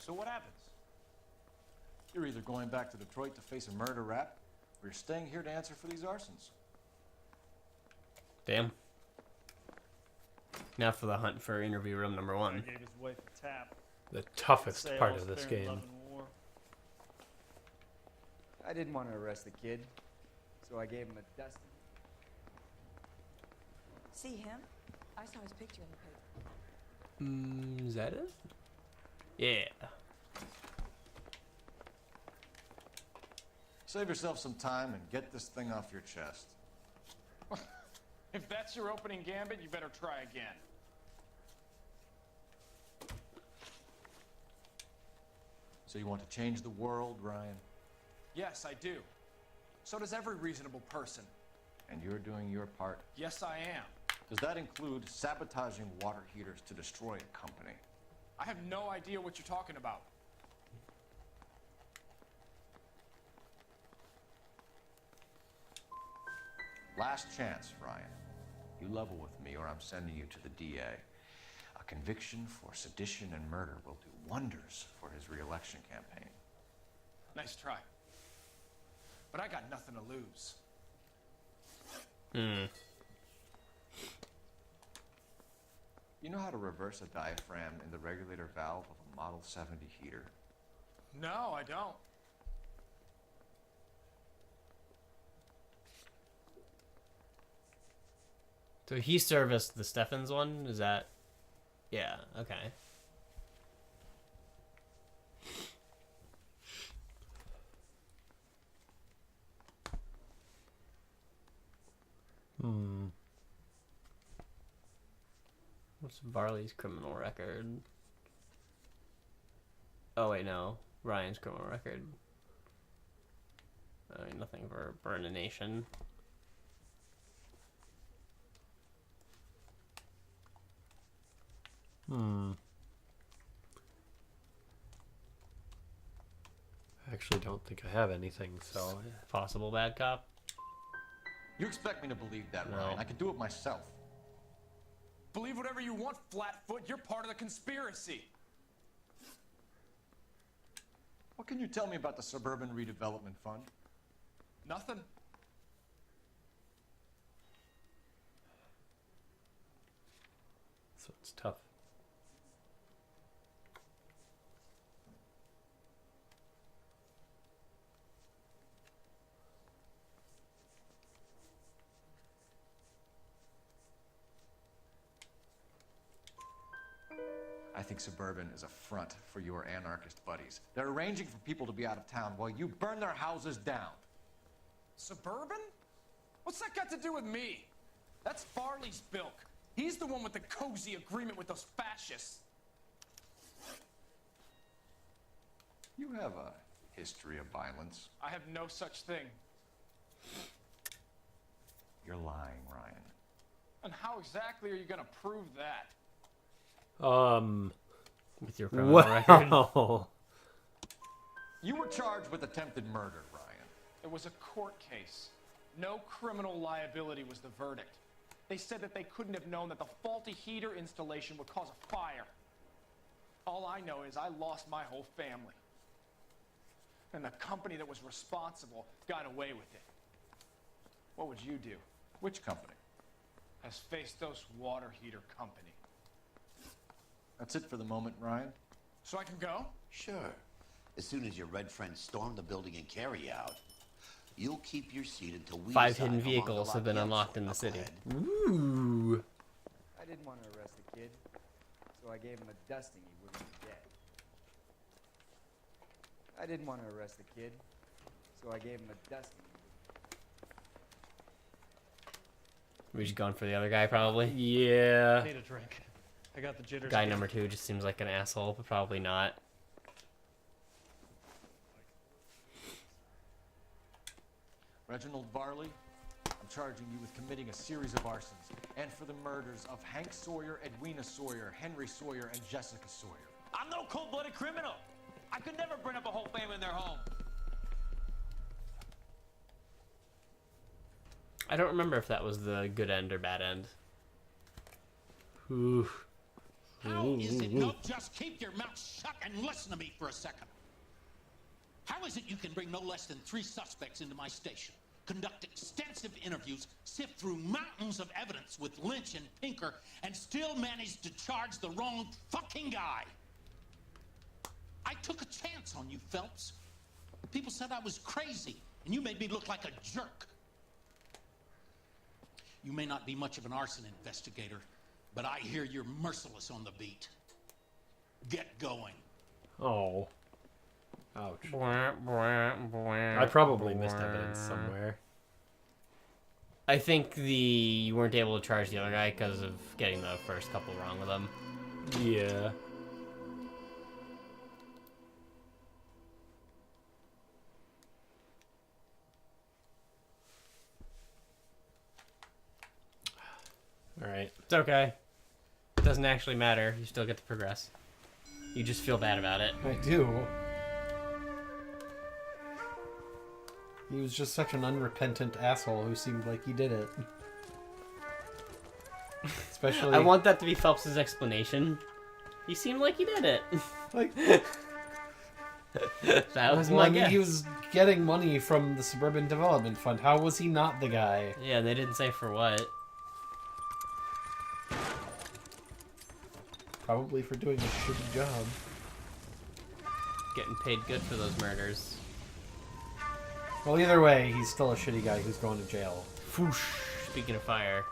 So what happens? You're either going back to Detroit to face a murder rap, or you're staying here to answer for these arsons. Damn. Now for the hunt for interview room number I 1. gave his wife a tap. The toughest Say part all's of this fair in game. love and war. I didn't want to arrest the kid, so I gave him a dusting. See him? I saw his picture in the paper. Is that it? Yeah. Save yourself some time and get this thing off your chest. If that's your opening gambit, you better try again. So you want to change the world, Ryan? Yes, I do. So does every reasonable person. And you're doing your part. Yes, I am. Does that include sabotaging water heaters to destroy a company? I have no idea what you're talking about. Last chance, Ryan. You level with me or I'm sending you to the DA. A conviction for sedition and murder will do wonders for his re-election campaign. Nice try. But I got nothing to lose. You know how to reverse a diaphragm in the regulator valve of a Model 70 heater? No, I don't. So he serviced the Steffens one? Is that... Yeah, okay. What's Varley's criminal record? Oh wait, no. Ryan's criminal record. Nothing for Burn a Nation. I actually don't think I have anything, so... Possible bad cop? You expect me to believe that, No. Ryan? I could do it myself. Believe whatever you want, Flatfoot. You're part of the conspiracy. What can you tell me about the Suburban Redevelopment Fund? Nothing. So it's tough. I think Suburban is a front for your anarchist buddies. They're arranging for people to be out of town while you burn their houses down. Suburban? What's that got to do with me? That's Farley's bilk. He's the one with the cozy agreement with those fascists. You have a history of violence. I have no such thing. You're lying, Ryan. And how exactly are you going to prove that? With your criminal record? Wow. You were charged with attempted murder, Ryan. It was a court case. No criminal liability was the verdict. They said that they couldn't have known that the faulty heater installation would cause a fire. All I know is I lost my whole family. And the company that was responsible got away with it. What would you do? Which company? Hephaestus water heater company. That's it for the moment, Ryan. So I can go? Sure. As soon as your red friends storm the building and carry out, you'll keep your seat until we 5 decide hidden how long to vehicles have lock been you up unlocked for, in the city. knucklehead. Ooh. I didn't want to arrest the kid, so I gave him a dusting he wouldn't forget. I didn't want to arrest the kid, so I gave him a dusting. We just going for the other guy, probably. Yeah. Need a drink. I got the jitters. Guy again. number 2 just seems like an asshole, but probably not. Reginald Varley, I'm charging you with committing a series of arsons and for the murders of Hank Sawyer, Edwina Sawyer, Henry Sawyer, and Jessica Sawyer. I'm no cold-blooded criminal. I could never burn up a whole family in their home. I don't remember if that was the good end or bad end. Ooh. How is it? No, just keep your mouth shut and listen to me for a second. How is it you can bring no less than 3 suspects into my station, conduct extensive interviews, sift through mountains of evidence with Lynch and Pinker, and still manage to charge the wrong fucking guy? I took a chance on you, Phelps. People said I was crazy, and you made me look like a jerk. You may not be much of an arson investigator, but I hear you're merciless on the beat. Get going. Oh. Ouch. I I probably missed evidence somewhere. I think you weren't able to charge the other guy because of getting the first couple wrong with him. Yeah. Alright. It's okay. It doesn't actually matter. You still get to progress. You just feel bad about it. I do. He was just such an unrepentant asshole who seemed like he did it. Especially... I want that to be Phelps' explanation. He seemed like he did it. Like... That was well, my I mean, guess. he was getting money from the Suburban Development Fund. How was he not the guy? Yeah, they didn't say for what. Probably for doing a shitty job. Getting paid good for those murders. Well, either way, he's still a shitty guy who's going to jail. Foosh. Speaking of fire.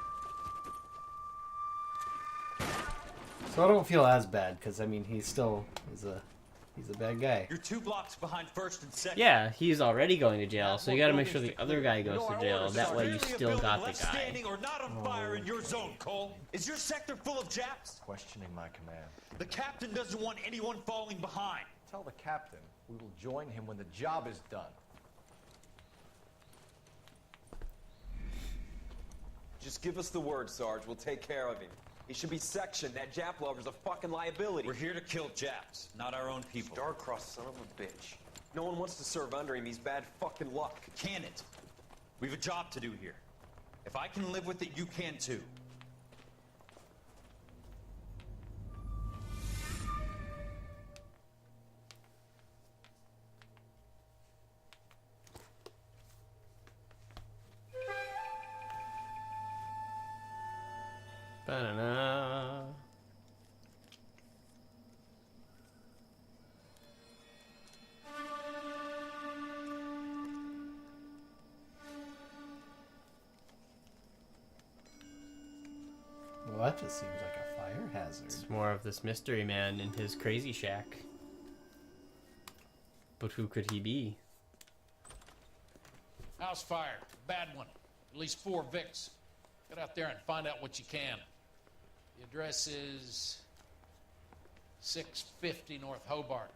So I don't feel as bad, because, I mean, he's still... He's a bad guy. You're 2 blocks behind 1st and 2nd. Yeah, he's already going to jail, so you gotta make sure the other guy goes to jail. That way you still got the guy. Standing or not on fire in your zone, Cole. Is your sector full of Japs? Questioning my command. The captain doesn't want anyone falling behind. Tell the captain we will join him when the job is done. Just give us the word, Sarge. We'll take care of him. He should be sectioned. That Jap lover's a fucking liability. We're here to kill Japs, not our own people. Star-crossed son of a bitch. No one wants to serve under him. He's bad fucking luck. Can it? We have a job to do here. If I can live with it, you can too. Ba-da-da. Well, that just seems like a fire hazard. It's more of this mystery man in his crazy shack. But who could he be? House fire. Bad one. At least 4 Vicks. Get out there and find out what you can. The address is 650 North Hobart.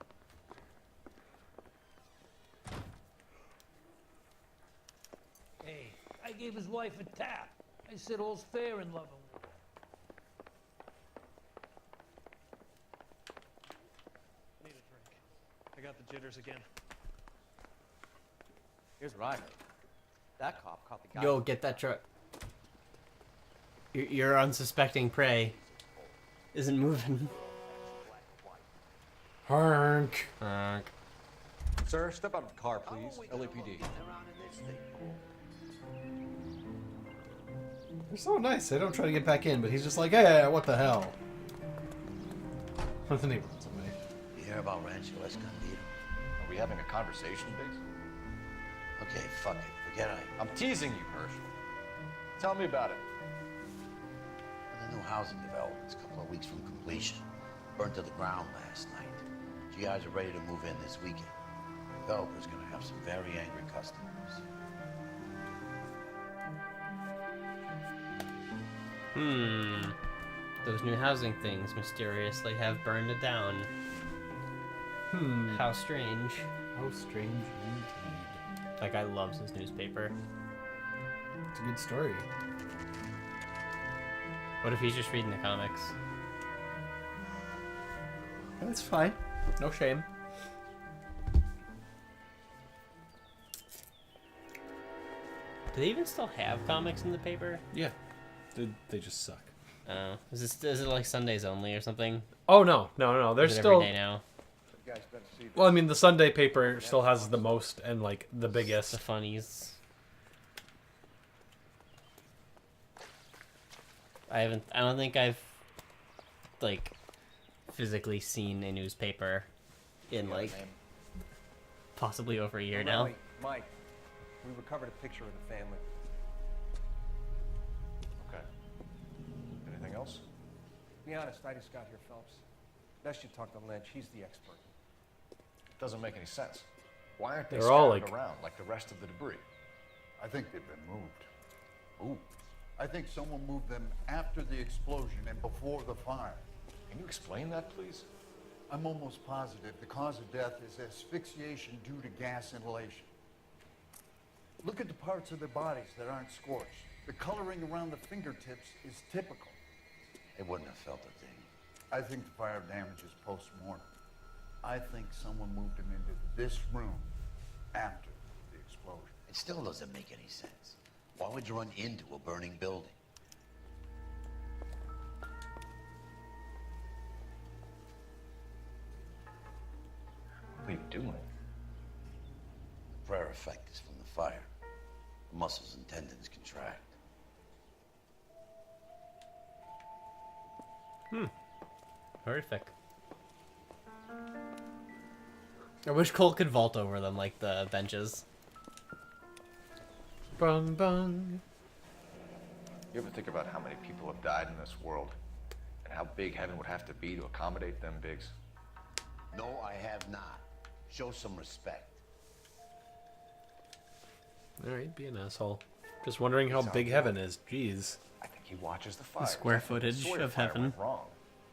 Hey, I gave his wife a tap. I said all's fair in love and war. Need a drink. I got the jitters again. Here's what I heard. That cop caught the guy. Yo, get that truck. Your unsuspecting prey isn't moving. Honk. Honk. Sir, step out of the car, please. LAPD. They're so nice. They don't try to get back in, but he's just like, hey, what the hell? What's the name of somebody? You hear about Rancho Escondido? Are we having a conversation, Biggs? Okay, fuck it. Forget I... I'm teasing you, Herschel. Tell me about it. The new housing development's a couple of weeks from completion. Burned to the ground last night. GIs are ready to move in this weekend. The developer's gonna have some very angry customers. Those new housing things mysteriously have burned it down. How strange. How strange indeed. That guy loves his newspaper. It's a good story. What if he's just reading the comics? That's fine. No shame. Do they even still have comics in the paper? Yeah. They just suck. Is it like Sundays only or something? Oh no. There's Is it still. every day now. You guys better see this. Well, I mean, the Sunday paper still has the most and like the biggest. The funnies. I don't think I've like physically seen a newspaper in like possibly over a year now. Mike, we recovered a picture of the family. Okay. Anything else? To be honest, I just got here, Phelps. Best you talk to Lynch. He's the expert. Doesn't make any sense. Why aren't they They're all scattered like- around like the rest of the debris? I think they've been moved. Ooh. I think someone moved them after the explosion and before the fire. Can you explain that, please? I'm almost positive the cause of death is asphyxiation due to gas inhalation. Look at the parts of their bodies that aren't scorched. The coloring around the fingertips is typical. They wouldn't have felt a thing. I think the fire damage is post-mortem. I think someone moved them into this room after the explosion. It still doesn't make any sense. Why would you run into a burning building? What are you doing? The prayer effect is from the fire. The muscles and tendons contract. Horrific. I wish Cole could vault over them like the benches. Bung bung. You ever think about how many people have died in this world? And how big heaven would have to be to accommodate them bigs? No, I have not. Show some respect. Alright, be an asshole. Just wondering how big heaven is. Jeez. I think he watches the fire. The square footage Sawyer of fire heaven. went wrong.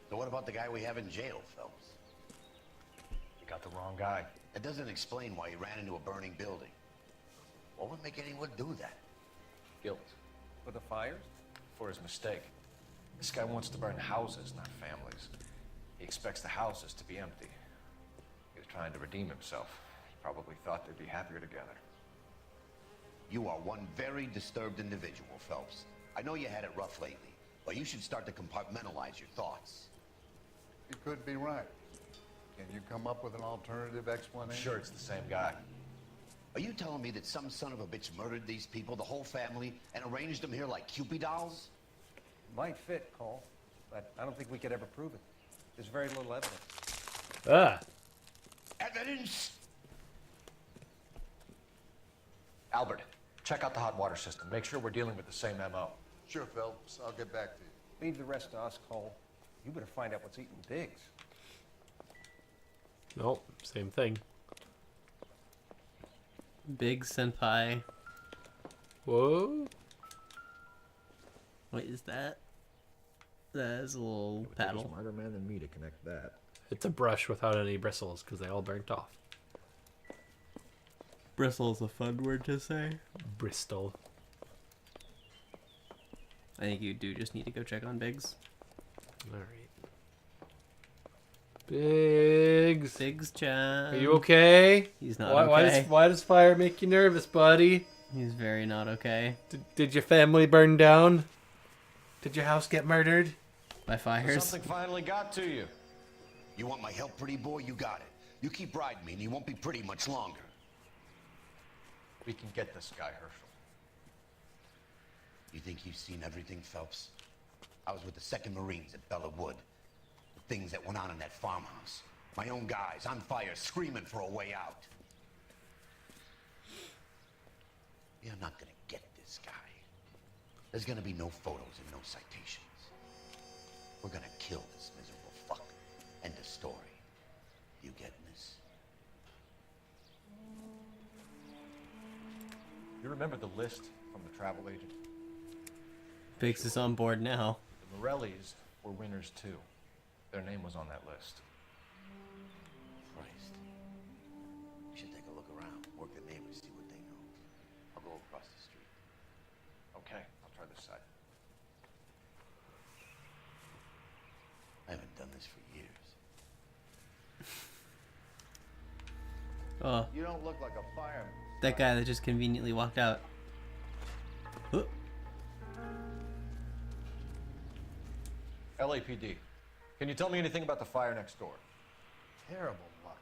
So what about the guy we have in jail, Phelps? You got the wrong guy. That doesn't explain why he ran into a burning building. What would make anyone do that? Guilt. For the fires? For his mistake. This guy wants to burn houses, not families. He expects the houses to be empty. He was trying to redeem himself. He probably thought they'd be happier together. You are one very disturbed individual, Phelps. I know you had it rough lately, but you should start to compartmentalize your thoughts. You could be right. Can you come up with an alternative explanation? I'm sure it's the same guy. Are you telling me that some son of a bitch murdered these people, the whole family, and arranged them here like Cupid dolls? Might fit, Cole, but I don't think we could ever prove it. There's very little evidence. Ah. Evidence? Albert, check out the hot water system. Make sure we're dealing with the same MO. Sure, Phelps. I'll get back to you. Leave the rest to us, Cole. You better find out what's eating Biggs. Nope, same thing. Big senpai. Whoa. What is that? That is a little paddle. Smarter man than me to connect that. It's a brush without any bristles because they all burnt off. Bristle is a fun word to say. Bristol. I think you do just need to go check on Biggs. Alright. Biggs. Biggs Chan. Are you okay? He's not why, okay. Why does fire make you nervous, buddy? He's very not okay. Did your family burn down? Did your house get murdered? By fires? Something finally got to you. You want my help, pretty boy? You got it. You keep riding me and you won't be pretty much longer. We can get this guy, Herschel. You think you've seen everything, Phelps? I was with the 2nd Marines at Bella Wood. The things that went on in that farmhouse. My own guys on fire, screaming for a way out. You're not gonna get this guy. There's gonna be no photos and no citations. We're gonna kill this miserable fuck. End of story. You getting this? You remember the list from the travel agent? Biggs is on board now. The Morellis were winners too. Their name was on that list. Christ. We should take a look around, work the neighbors, see what they know. I'll go across the street. Okay, I'll try this side. I haven't done this for years. Oh, You don't look like a fireman. that guy that just conveniently walked out. Huh. LAPD. Can you tell me anything about the fire next door? Terrible luck.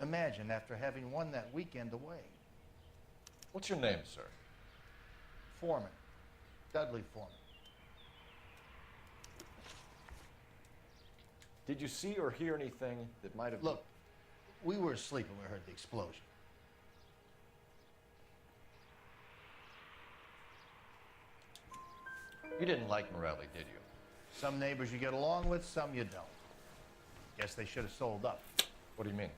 Imagine after having won that weekend away. What's your name, sir? Foreman. Dudley Foreman. Did you see or hear anything that might have... Look, we were asleep when we heard the explosion. You didn't like Morelli, did you? Some neighbors you get along with, some you don't. Guess they should have sold up. What do you mean?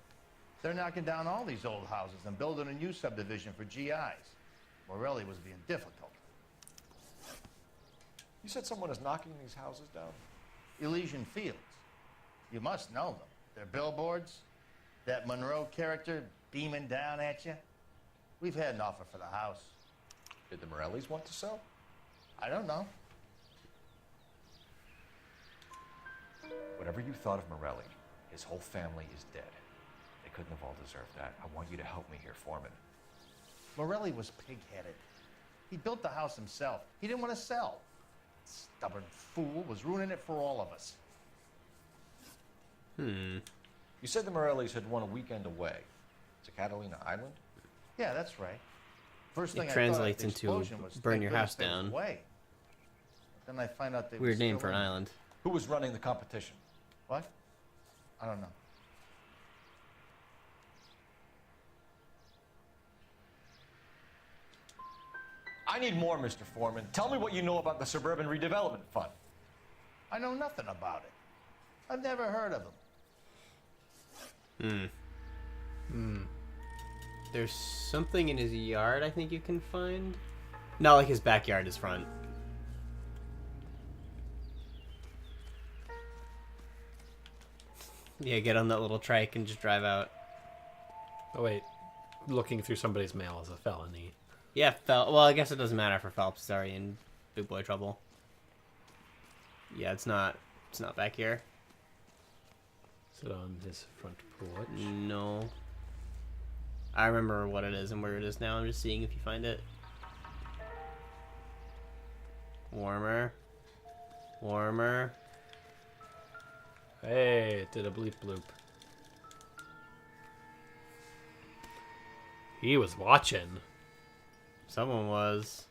They're knocking down all these old houses and building a new subdivision for GIs. Morelli was being difficult. You said someone is knocking these houses down? Elysian Fields. You must know them. Their billboards, that Monroe character beaming down at you. We've had an offer for the house. Did the Morellis want to sell? I don't know. Whatever you thought of Morelli, his whole family is dead. They couldn't have all deserved that. I want you to help me here, Foreman. Morelli was pig-headed. He built the house himself. He didn't want to sell. Stubborn fool was ruining it for all of us. You said the Morellis had won a weekend away to Catalina Island? Yeah, that's right. First thing It I translates thought after the into explosion was, burn thank your goodness house they was down. away. Then I find out they Weird were name still for an in. island. Who was running the competition? What? I don't know. I need more, Mr. Foreman. Tell me what you know about the Suburban Redevelopment Fund. I know nothing about it. I've never heard of them. There's something in his yard I think you can find. Not like his backyard, his front. Yeah, get on that little trike and just drive out. Oh wait, looking through somebody's mail is a felony. Yeah, well, I guess it doesn't matter for Phelps. Sorry, in big boy trouble. Yeah, it's not back here. Is it on his front porch? No. I remember what it is and where it is now. I'm just seeing if you find it. Warmer. Warmer. Hey, it did a bleep bloop. He was watching. Someone was.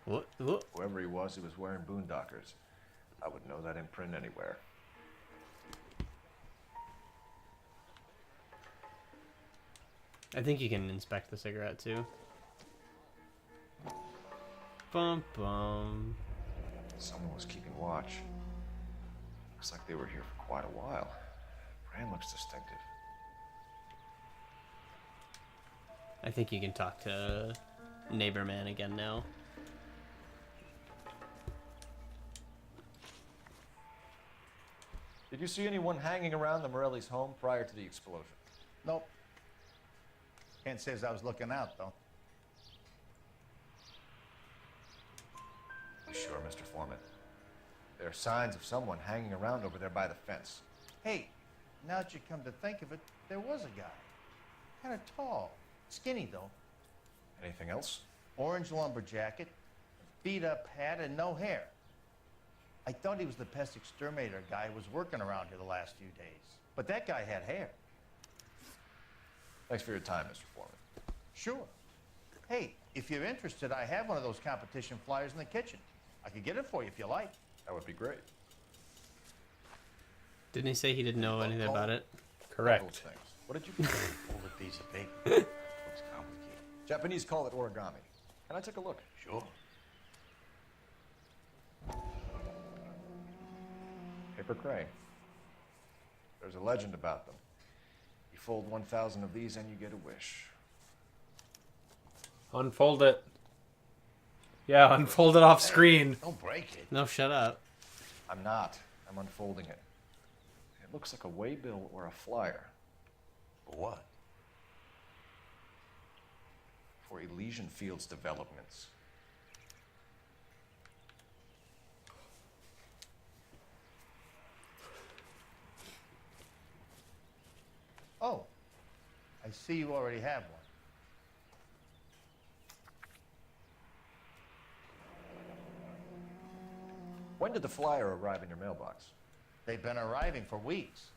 What? Whoever he was wearing boondockers. I would know that imprint anywhere. I think you can inspect the cigarette too. Bum bum. Someone was keeping watch. Looks like they were here for quite a while. Brand looks distinctive. I think you can talk to Neighbor Man again now. Did you see anyone hanging around the Morellis' home prior to the explosion? Nope. Can't say as I was looking out, though. You sure, Mr. Foreman? There are signs of someone hanging around over there by the fence. Hey, now that you come to think of it, there was a guy. Kind of tall. Skinny, though. Anything else? Orange lumber jacket, beat-up hat, and no hair. I thought he was the pest exterminator guy who was working around here the last few days. But that guy had hair. Thanks for your time, Mr. Foreman. Sure. Hey, if you're interested, I have one of those competition flyers in the kitchen. I could get it for you if you like. That would be great. Didn't he say he didn't know anything about it? Correct. What did you Hold a piece of paper. Looks complicated. Japanese call it origami. Can I take a look? Sure. Paper crane. There's a legend about them. You fold 1,000 of these and you get a wish. Unfold it. Yeah, unfold it off screen. Don't break it. No, shut up. I'm not. I'm unfolding it. It looks like a waybill or a flyer. For what? For Elysian Fields developments. Oh, I see you already have one. When When did the flyer arrive in your mailbox? They've been arriving for weeks.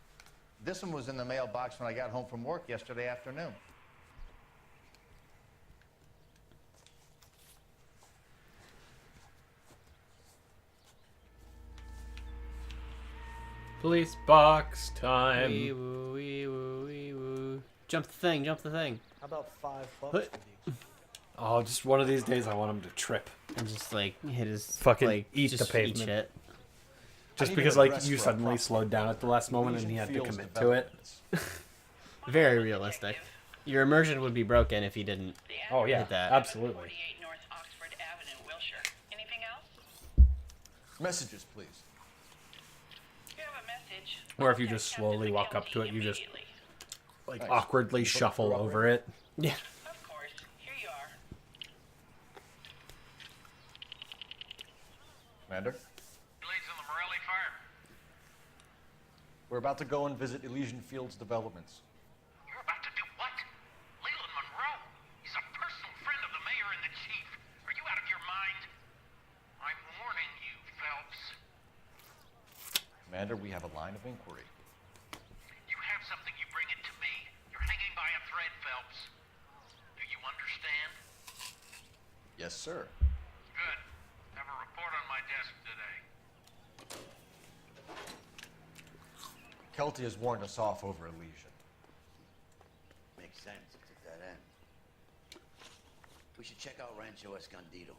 This one was in the mailbox when I got home from work yesterday afternoon. Police box time. Wee woo, wee woo, wee woo. Jump the thing, jump the thing. How about $5 for What? the Oh, just one of these days I want him to trip. And just like hit his Fucking like, eat just the pavement. Eat shit. Just I need because an like address you for a suddenly problem. slowed down at the last moment and he had to Elysian commit Fields to it. Developments. Very realistic. Your immersion would be broken if you didn't Oh yeah, hit that. absolutely. 48 North Oxford Avenue, Wilshire. Anything else? Messages, please. You have a message. Or if you just slowly walk up to it, you just like Thanks. awkwardly You put shuffle the rubber over it. Yeah. Of course. Here you are. Commander? Leads on the Morelli fire. We're about to go and visit Elysian Fields Developments. You're about to do what? Leland Monroe. He's a personal friend of the mayor and the chief. Are you out of your mind? I'm warning you, Phelps. Commander, we have a line of inquiry. You have something, you bring it to me. You're hanging by a thread, Phelps. Do you understand? Yes, sir. Good. Have a report on my desk today. Kelty has warned us off over Elysian. Makes sense. It's at that end. We should check out Rancho Escondido.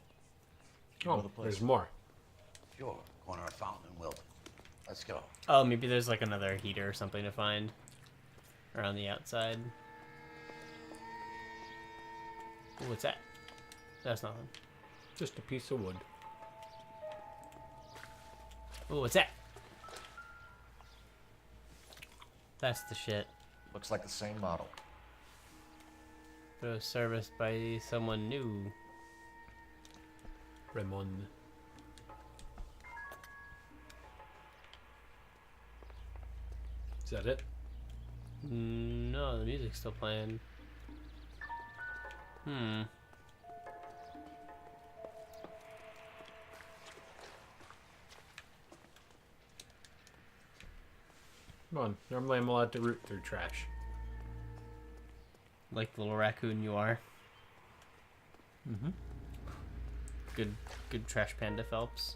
You know Oh, the place? there's more. Sure. Corner of Fountain and Wilton. Let's go. Oh, maybe there's like another heater or something to find around the outside. Ooh, what's that? That's nothing. Just a piece of wood. Ooh, what's that? That's the shit. Looks like the same model. But it was serviced by someone new. Ramon. Is that it? No, the music's still playing. Hmm. Come on. Normally I'm allowed to root through trash. Like the little raccoon you are. Mm-hmm. Good trash panda, Phelps.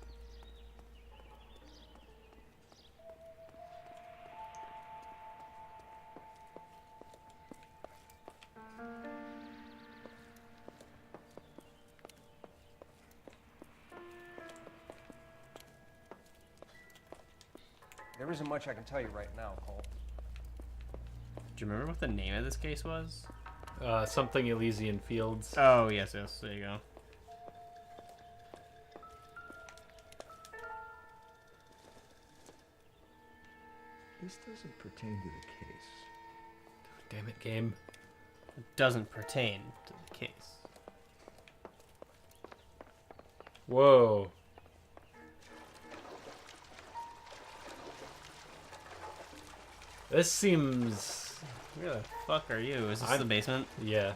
There isn't much I can tell you right now, Cole. Do you remember what the name of this case was? Something Elysian Fields. Oh, yes, there you go. This doesn't pertain to the case. Damn it, game. It doesn't pertain to the case. Whoa. This seems... Where the fuck are you? Is this the basement? Yeah.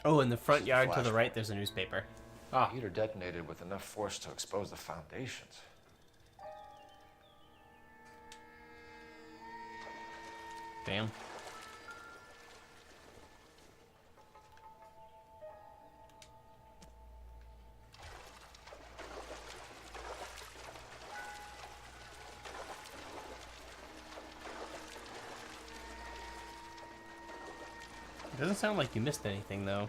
Oh, in the front yard to the right, there's a newspaper. Ah. Heater detonated with enough force to expose the foundations. Damn. It doesn't sound like you missed anything, though.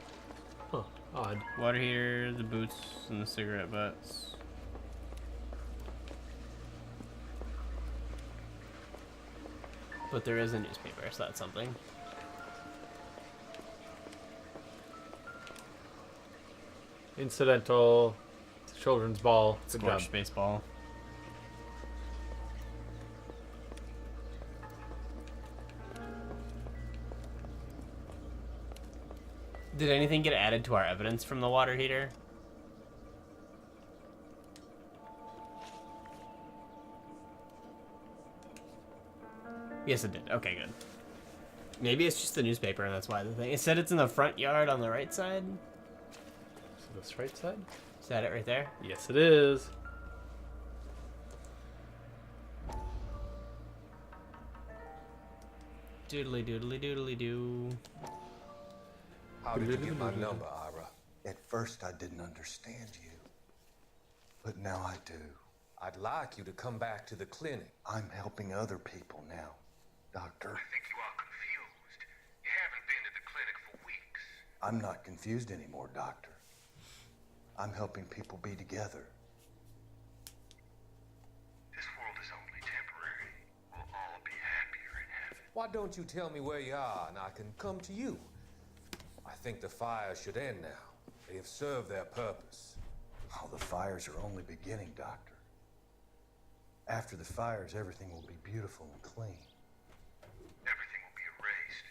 Huh. Odd. Water heater, the boots, and the cigarette butts. But there is a newspaper, so that's something. Incidental. Children's ball. Good job. Squash baseball. Did anything get added to our evidence from the water heater? Yes, it did. Okay, good. Maybe it's just the newspaper, and that's why the thing. It said it's in the front yard on the right side. So this right side? Is that it right there? Yes, it is. Doodly doodly doodly doo. How did you get my number, Ira? At first, I didn't understand you. But now I do. I'd like you to come back to the clinic. I'm helping other people now, Doctor. I think you are confused. You haven't been to the clinic for weeks. I'm not confused anymore, Doctor. I'm helping people be together. This world is only temporary. We'll all be happier in heaven. Why don't you tell me where you are and I can come to you? I think the fires should end now. They have served their purpose. Oh, the fires are only beginning, Doctor. After the fires, everything will be beautiful and clean. Everything will be erased.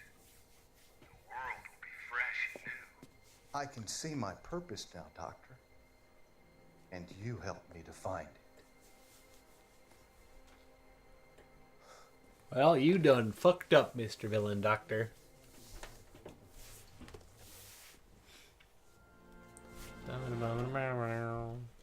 The world will be fresh and new. I can see my purpose now, Doctor. And you helped me to find it. Well, you done fucked up, Mr. Villain Doctor. Bum, bum, bum, bum, bum.